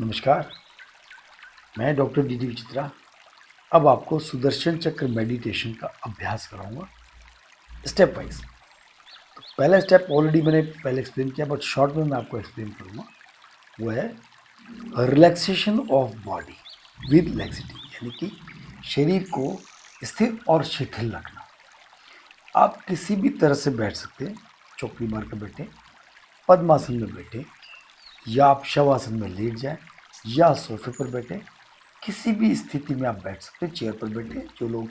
नमस्कार, मैं doctor D D विचित्रा। अब आपको सुदर्शन चक्र मेडिटेशन का अभ्यास कराऊंगा स्टेप वाइज। तो पहला स्टेप ऑलरेडी मैंने पहले एक्सप्लेन किया, बट शॉर्ट में मैं आपको एक्सप्लेन करूंगा। वो है relaxation of body with laxity, यानी कि शरीर को स्थिर और शिथिल रखना। आप किसी भी तरह से बैठ सकते हैं, चौकड़ी मार कर बैठे, पद्मासन में बैठे, या आप शवासन में लेट जाएं, या सोफे पर बैठे। किसी भी स्थिति में आप बैठ सकते हैं, चेयर पर बैठे। जो लोग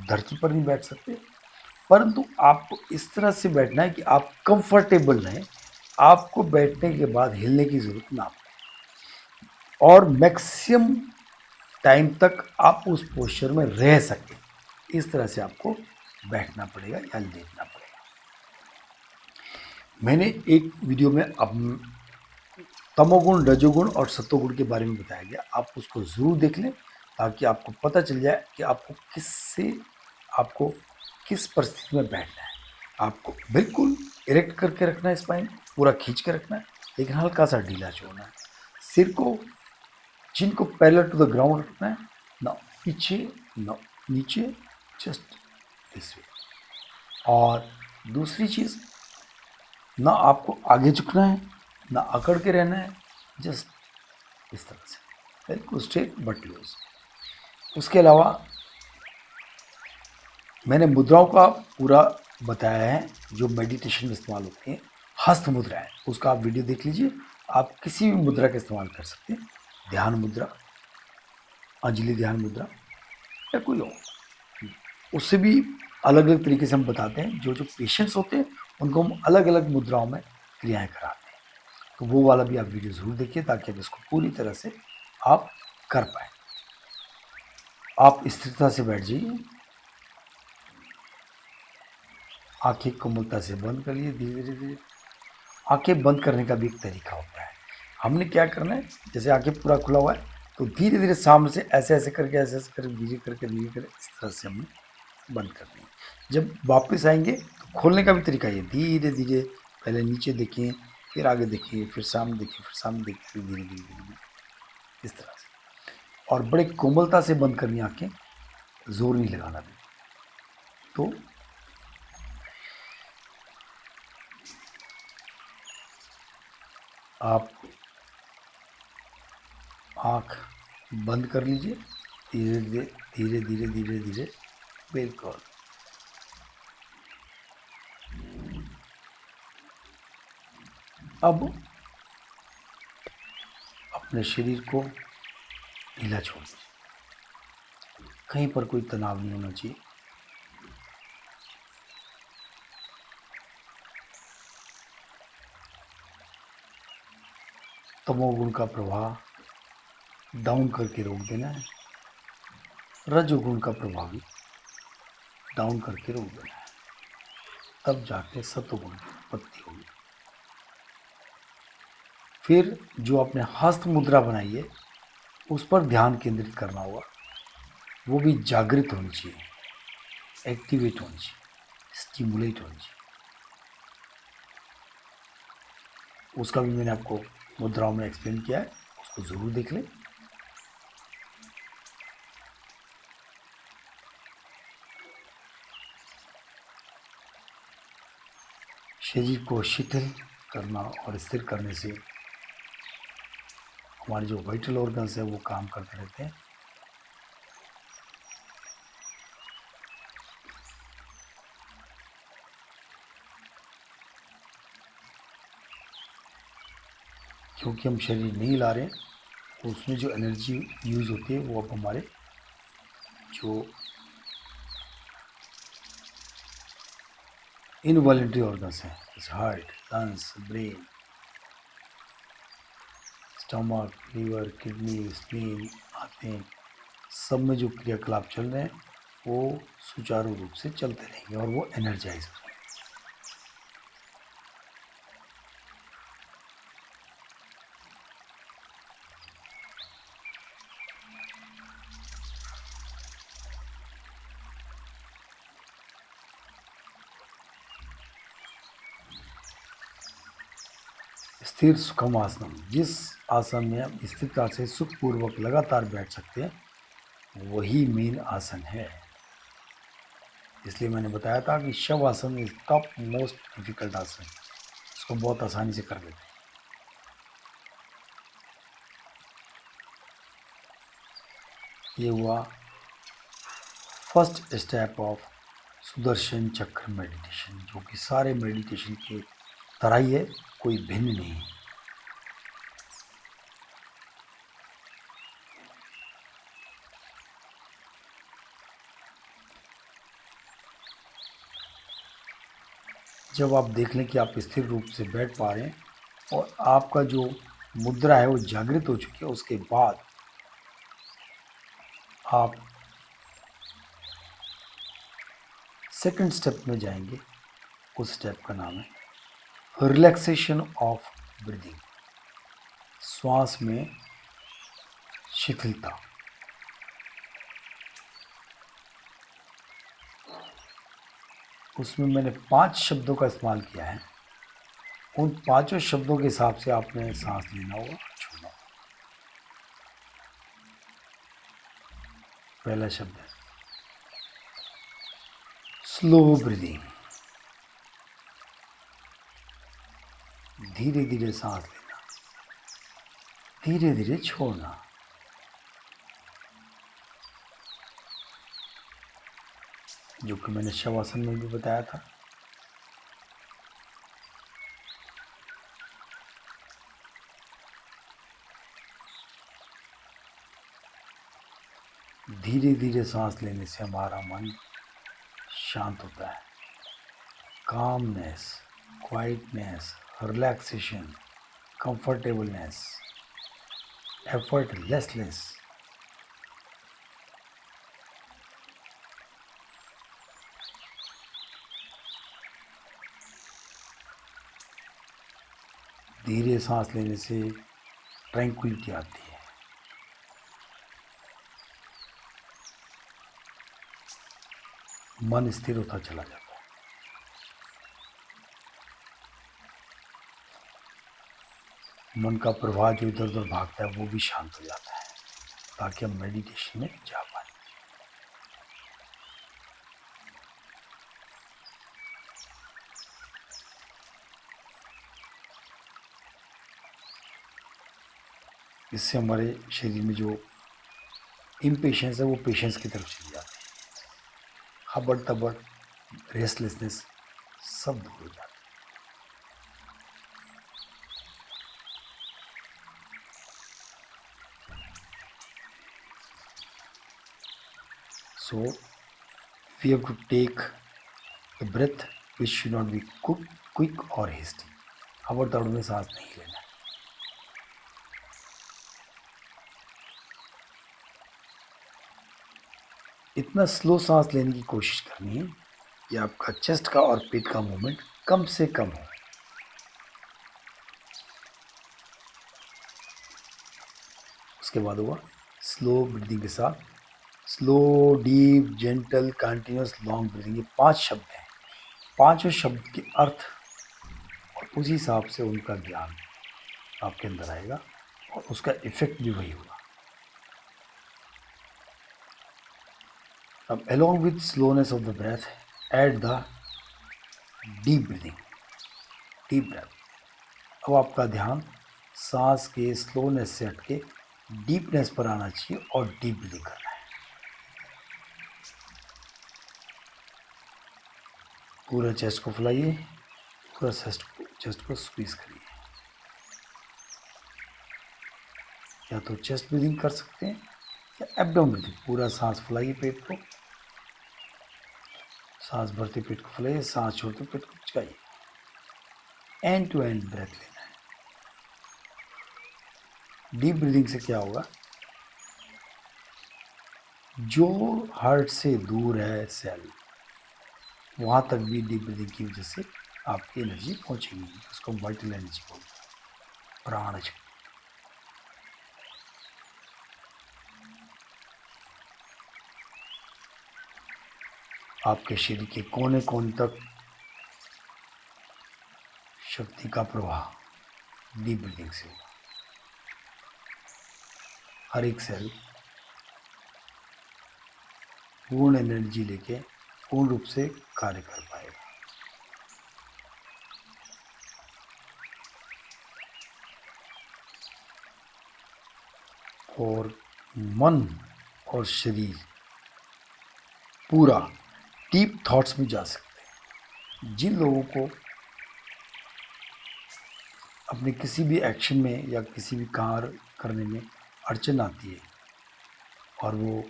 धरती पर नहीं बैठ सकते, परंतु आपको इस तरह से बैठना है कि आप कंफर्टेबल रहें, आपको बैठने के बाद हिलने की जरूरत ना पड़े, और मैक्सिमम टाइम तक आप उस पोस्चर में रह सकें। इस तरह से आपको बैठना पड़ेगा या लेटना पड़ेगा। मैंने एक वीडियो में अब तमोगुण, रजोगुण और सत्वगुण के बारे में बताया गया, आप उसको जरूर देख लें, ताकि आपको पता चल जाए कि आपको किस परिस्थिति में बैठना है। आपको बिल्कुल इरेक्ट करके रखना है, स्पाइन पूरा खींच के रखना है, लेकिन हल्का सा ढीला छोड़ना है। सिर को, चिन को पैरेलल टू द ग्राउंड रखना है, ना पीछे ना नीचे, जस्ट दिस वे। और दूसरी चीज, ना आपको आगे झुकना है ना अकड़ के रहना है, जस्ट इस तरह से बिल्कुल स्ट्रेट बट लूज। उसके अलावा मैंने मुद्राओं का पूरा बताया है जो मेडिटेशन में इस्तेमाल होती हैं। हस्त मुद्रा है, उसका आप वीडियो देख लीजिए। आप किसी भी मुद्रा का इस्तेमाल कर सकते हैं, ध्यान मुद्रा, अंजलि ध्यान मुद्रा, या कोई और। उससे भी अलग अलग तरीके से हम बताते हैं। जो जो पेशेंट्स होते हैं उनको हम अलग अलग मुद्राओं में क्रियाएं कराते हैं। तो वो वाला भी आप वीडियो जरूर देखिए, ताकि आप इसको पूरी तरह से आप कर पाए। आप स्थिरता से बैठ जाइए, आंखें कोमलता से बंद करिए, धीरे धीरे। आंखें बंद करने का भी एक तरीका होता है। हमने क्या करना है, जैसे आंखें पूरा खुला हुआ है, तो धीरे धीरे सामने से ऐसे ऐसे करके, ऐसे ऐसे करके, धीरे करके, धीरे करके, इस तरह से हमने बंद करनी है। जब वापस आएंगे तो खोलने का भी तरीका ये, धीरे धीरे पहले नीचे देखिए, फिर आगे देखिए, फिर सामने देखिए, फिर सामने देखिए, फिर धीरे धीरे धीरे धीरे, इस तरह से। और बड़े कोमलता से बंद करनी आंखें, जोर नहीं लगाना भी। तो आप आँख बंद कर लीजिए, धीरे धीरे धीरे धीरे धीरे धीरे, बिल्कुल। अब अपने शरीर को ढीला छोड़ दीजिए, कहीं पर कोई तनाव नहीं होना चाहिए। तमोगुण का प्रवाह डाउन करके रोक देना है, रजोगुण का प्रभाव भी डाउन करके रोक देना है, तब जाके सत्वगुण की उत्पत्ति होगी। फिर जो आपने हस्त मुद्रा बनाई है उस पर ध्यान केंद्रित करना होगा, वो भी जागृत होनी चाहिए, एक्टिवेट होनी चाहिए, स्टिमुलेट होनी चाहिए। उसका भी मैंने आपको मुद्राओं में एक्सप्लेन किया है, उसको ज़रूर देख लें। शरीर को शिथिल करना और स्थिर करने से हमारे जो वाइटल ऑर्गन्स है वो काम करते रहते हैं। क्योंकि हम शरीर नहीं ला रहे हैं, तो उसमें जो एनर्जी यूज़ होती है वो अब हमारे जो इनवॉलेंट्री ऑर्गन्स हैं, जैसे heart, lungs, brain, stomach, liver, kidney, spleen आते हैं, सब में जो क्रियाकलाप चल रहे हैं वो सुचारू रूप से चलते रहेंगे और वो एनर्जाइज हो जाएंगे। स्थिर सुखम आसनम, जिस आसन में हम स्थिरता से सुखपूर्वक लगातार बैठ सकते हैं, वही मेन आसन है। इसलिए मैंने बताया था कि शव आसन इज टॉप मोस्ट डिफिकल्ट आसन, इसको बहुत आसानी से कर लेते हैं। ये हुआ फर्स्ट स्टेप ऑफ सुदर्शन चक्र मेडिटेशन, जो कि सारे मेडिटेशन के तरह ही है, कोई भिन्न नहीं है। जब आप देख लें कि आप स्थिर रूप से बैठ पा रहे हैं और आपका जो मुद्रा है वो जागृत हो चुकी है, उसके बाद आप सेकंड स्टेप में जाएंगे। उस स्टेप का नाम है रिलैक्सेशन ऑफ ब्रीदिंग, श्वास में शिथिलता। उसमें मैंने 5 शब्दों का इस्तेमाल किया है। उन 5 शब्दों के हिसाब से आपने सांस लेना होगा, छोड़ना होगा। पहला शब्द है स्लो ब्रीदिंग, धीरे धीरे सांस लेना, धीरे धीरे छोड़ना। जो कि मैंने शवासन में भी बताया था। धीरे धीरे सांस लेने से हमारा मन शांत होता है। Calmness, quietness, relaxation, comfortableness, effortlessness. धीरे सांस लेने से ट्रैंक्विलिटी आती है। मन स्थिर होता चला जाता है। मन का प्रवाह जो इधर उधर भागता है वो भी शांत हो जाता है, ताकि हम मेडिटेशन में जा पाए। इससे हमारे शरीर में जो इम्पेशेंस है वो पेशेंस की तरफ चली जाती है। हबड़ तबड़, रेस्टलेसनेस सब दूर हो जाता है। So we have to take the breath which should not be quick or hasty. हबड़ तबड़ में सांस नहीं लेना है। इतना स्लो सांस लेने की कोशिश करनी है कि आपका चेस्ट का और पेट का मूवमेंट कम से कम हो। उसके बाद हुआ स्लो ब्रीदिंग के साथ slow, deep, gentle, continuous, long breathing. ये 5 शब्द हैं। 5 शब्द के अर्थ और उसी हिसाब से उनका ज्ञान आपके अंदर आएगा और उसका इफेक्ट भी वही होगा। अब along with slowness of the breath, add the deep breathing, deep breath। अब आपका ध्यान सांस के स्लोनेस से हटके डीपनेस पर आना चाहिए और डीप ब्रीदिंग करना है। पूरा चेस्ट को फुलाइए, पूरा चेस्ट को स्क्वीज करिए। या तो चेस्ट ब्रीदिंग कर सकते हैं या एब्डोमेन ब्रीदिंग। पूरा सांस फुलाइए पेट को, सांस भरते पेट को फुलाइए, सांस छोड़ते पेट को चिकाइए। एंड टू एंड ब्रेथ लेना है। डीप ब्रीदिंग से क्या होगा, जो हार्ट से दूर है सेल, वहाँ तक भी डीप ब्रीदिंग की वजह से आपकी एनर्जी पहुँचेगी। उसको वाइटल एनर्जी बोलते हैं, प्राण शक्ति। आपके शरीर के कोने कोने तक शक्ति का प्रवाह डीप ब्रीदिंग से होगा। हर एक सेल पूर्ण एनर्जी लेके पूर्ण रूप से कार्य कर पाएगा। और मन और शरीर पूरा डीप थॉट्स में जा सकते हैं। जिन लोगों को अपने किसी भी एक्शन में या किसी भी कार्य करने में अड़चन आती है और वो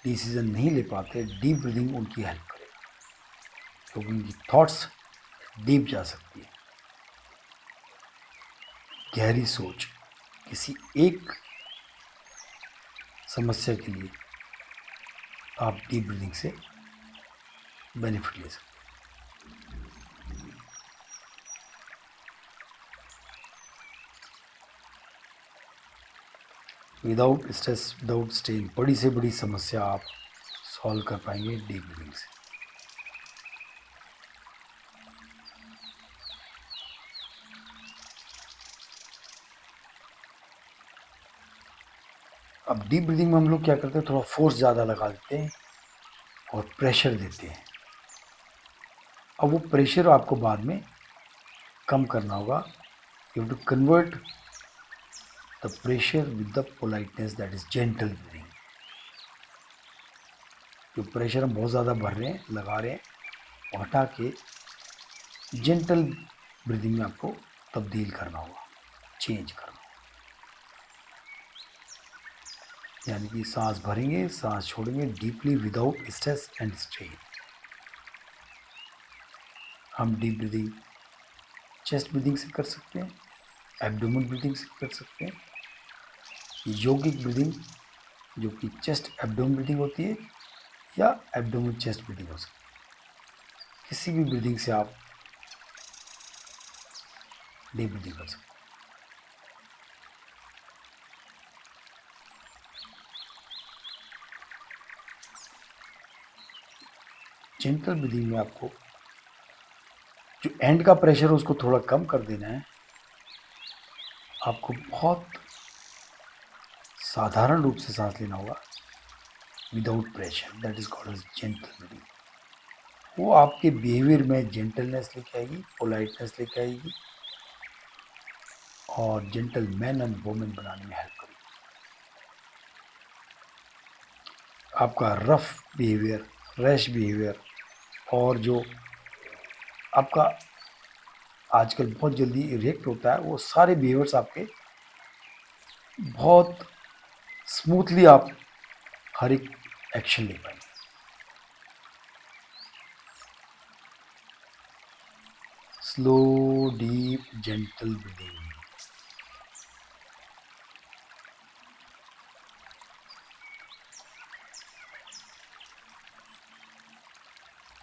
डिसीजन नहीं ले पाते, डीप ब्रीदिंग उनकी हेल्प करेगा, क्योंकि उनकी थॉट्स डीप जा सकती है। गहरी सोच किसी एक समस्या के लिए आप डीप ब्रीदिंग से बेनिफिट ले सकते हैं। विदाउट स्ट्रेस, विदाउट स्ट्रेन, बड़ी से बड़ी समस्या आप सॉल्व कर पाएंगे डीप ब्रीदिंग से। अब डीप ब्रीदिंग में हम लोग क्या करते हैं, थोड़ा फोर्स ज़्यादा लगा देते हैं और प्रेशर देते हैं। अब वो प्रेशर आपको बाद में कम करना होगा। You have to convert the pressure with the politeness, that is gentle breathing. जो प्रेशर हम बहुत ज़्यादा भर रहे हैं, लगा रहे हैं, वो हटा के जेंटल ब्रीदिंग में आपको तब्दील करना होगा, चेंज करना होगा। यानी कि सांस भरेंगे, सांस छोड़ेंगे deeply without stress and strain. हम डीप ब्रीदिंग चेस्ट ब्रीदिंग से कर सकते हैं, एब्डोमेन ब्रीदिंग से कर सकते हैं, योगिक ब्रीदिंग जो कि चेस्ट एब्डोमेन ब्रीदिंग होती है, या एब्डोमेन चेस्ट ब्रीदिंग हो सकती है। किसी भी ब्रीदिंग से आप डीप ब्रीदिंग कर सकते हैं। जेंटल ब्रीदिंग में आपको जो एंड का प्रेशर है उसको थोड़ा कम कर देना है। आपको बहुत साधारण रूप से सांस लेना होगा without pressure, that is called as gentle breathing. वो आपके बिहेवियर में जेंटलनेस लेके आएगी, पोलाइटनेस लेके आएगी और जेंटल मैन एंड वुमेन बनाने में हेल्प करेगी। आपका रफ बिहेवियर, रैश बिहेवियर और जो आपका आजकल बहुत जल्दी रिएक्ट होता है, वो सारे बिहेवियर्स आपके बहुत स्मूथली आप हर एक एक्शन ले पाएंगे। Slow deep gentle breathing.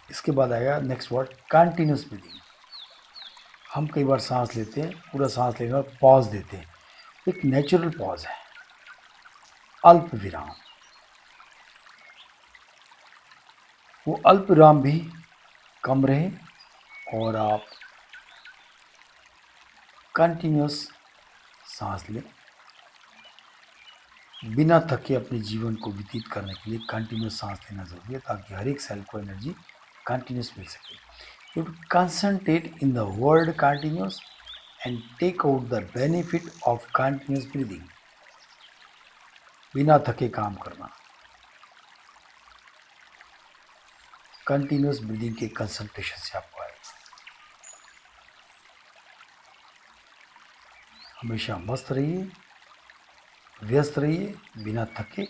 इसके बाद आएगा नेक्स्ट वर्ड, कंटिन्यूस ब्रीदिंग। हम कई बार सांस लेते हैं, पूरा सांस लेने और पॉज देते हैं, एक नेचुरल पॉज है, अल्प विराम। वो अल्प विराम भी कम रहे और आप कंटिन्यूस सांस लें। बिना थके अपने जीवन को व्यतीत करने के लिए कंटिन्यूस सांस लेना जरूरी है, ताकि हर एक सेल को एनर्जी कंटिन्यूस मिल सके। You concentrate in the word continuous and take out the benefit of continuous breathing. बिना थके काम करना, कंटिन्यूस ब्रीदिंग के कंसंट्रेशन से आपको आएगा। हमेशा मस्त रहिए, व्यस्त रहिए, बिना थके,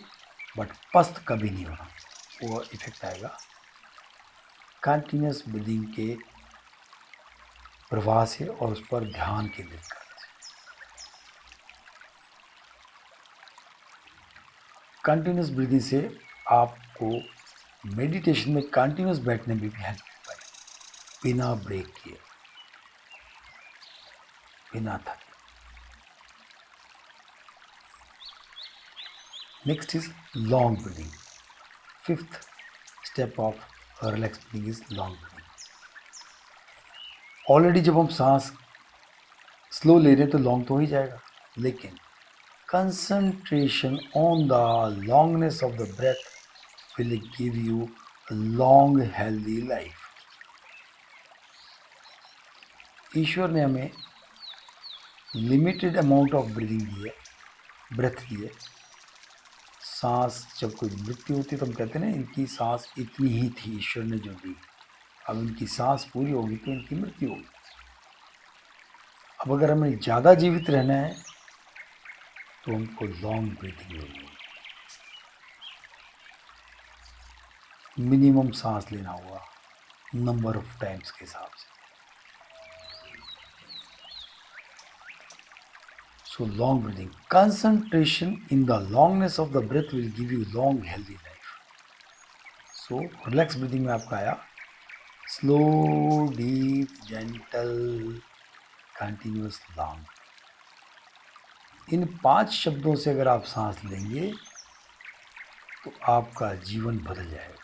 बट पस्त कभी नहीं होना। वो इफेक्ट आएगा कंटिन्यूस ब्रीदिंग के प्रवाह से और उस पर ध्यान केंद्रित करने से। कंटिन्यूस ब्रीदिंग से आपको मेडिटेशन में कंटिन्यूस बैठने में भी हेल्प मिल पाएगी, बिना ब्रेक किए, बिना थके। Next is long breathing. Fifth step of relax breathing is long breathing. Already जब हम सांस स्लो ले रहे हैं तो लॉन्ग तो हो ही जाएगा, लेकिन concentration on the longness of the breath will give you a long healthy life. ईश्वर ने हमें लिमिटेड अमाउंट ऑफ ब्रीदिंग दी है, ब्रेथ दी है। सांस जब कोई मृत्यु होती है तो हम कहते हैं ना, इनकी सांस इतनी ही थी ईश्वर ने जो दी, अब इनकी सांस पूरी होगी तो इनकी मृत्यु होगी। अब अगर हमें ज़्यादा जीवित रहना है तो हमको लॉन्ग ब्रीथिंग लेनी है, मिनिमम सांस लेना होगा नंबर ऑफ टाइम्स के हिसाब से। So long breathing. Concentration in the longness of the breath will give you long healthy life. So relax breathing में आपका आया slow, deep, gentle, continuous, long. इन 5 शब्दों से अगर आप सांस लेंगे तो आपका जीवन बदल जाएगा।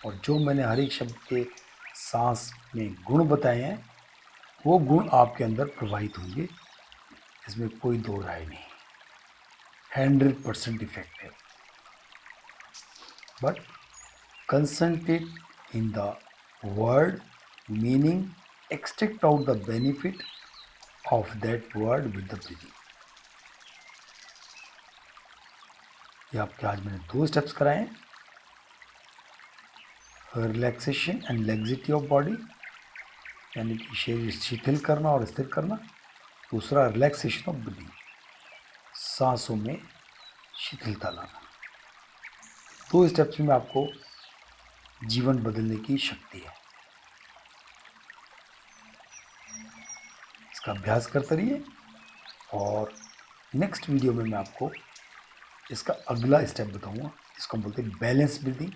और जो मैंने हर एक शब्द के सांस में गुण बताए हैं वो गुण आपके अंदर प्रवाहित होंगे, इसमें कोई दो राय नहीं, 100% effective. But concentrate in the word, meaning extract out the benefit of that word with the breathing. ये आपके आज मैंने 2 स्टेप्स कराए हैं, रिलैक्सेशन एंड लेग्जिटी ऑफ बॉडी, यानी कि शरीर शिथिल करना और स्थिर करना। दूसरा रिलैक्सेशन ऑफ ब्रीदिंग, सांसों में शिथिलता लाना। 2 स्टेप्स में आपको जीवन बदलने की शक्ति है। इसका अभ्यास करते रहिए और नेक्स्ट वीडियो में मैं आपको इसका अगला स्टेप बताऊंगा, इसको हम बोलते हैं बैलेंस ब्रीदिंग।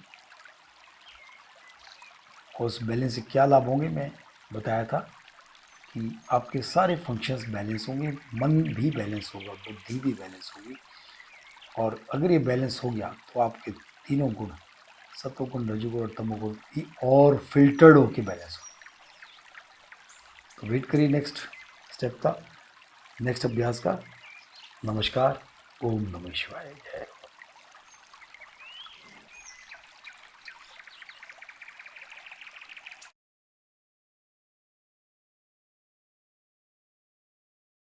और उस बैलेंस से क्या लाभ होंगे मैं बताया था कि आपके सारे फंक्शंस बैलेंस होंगे, मन भी बैलेंस होगा, बुद्धि भी बैलेंस होगी। और अगर ये बैलेंस हो गया तो आपके तीनों गुण, सत्वगुण, रजोगुण और तमोगुण भी और फिल्टर्ड होके बैलेंस हो। तो वेट करिए नेक्स्ट स्टेप का, नेक्स्ट अभ्यास का। नमस्कार, ओम नमः शिवाय, जय।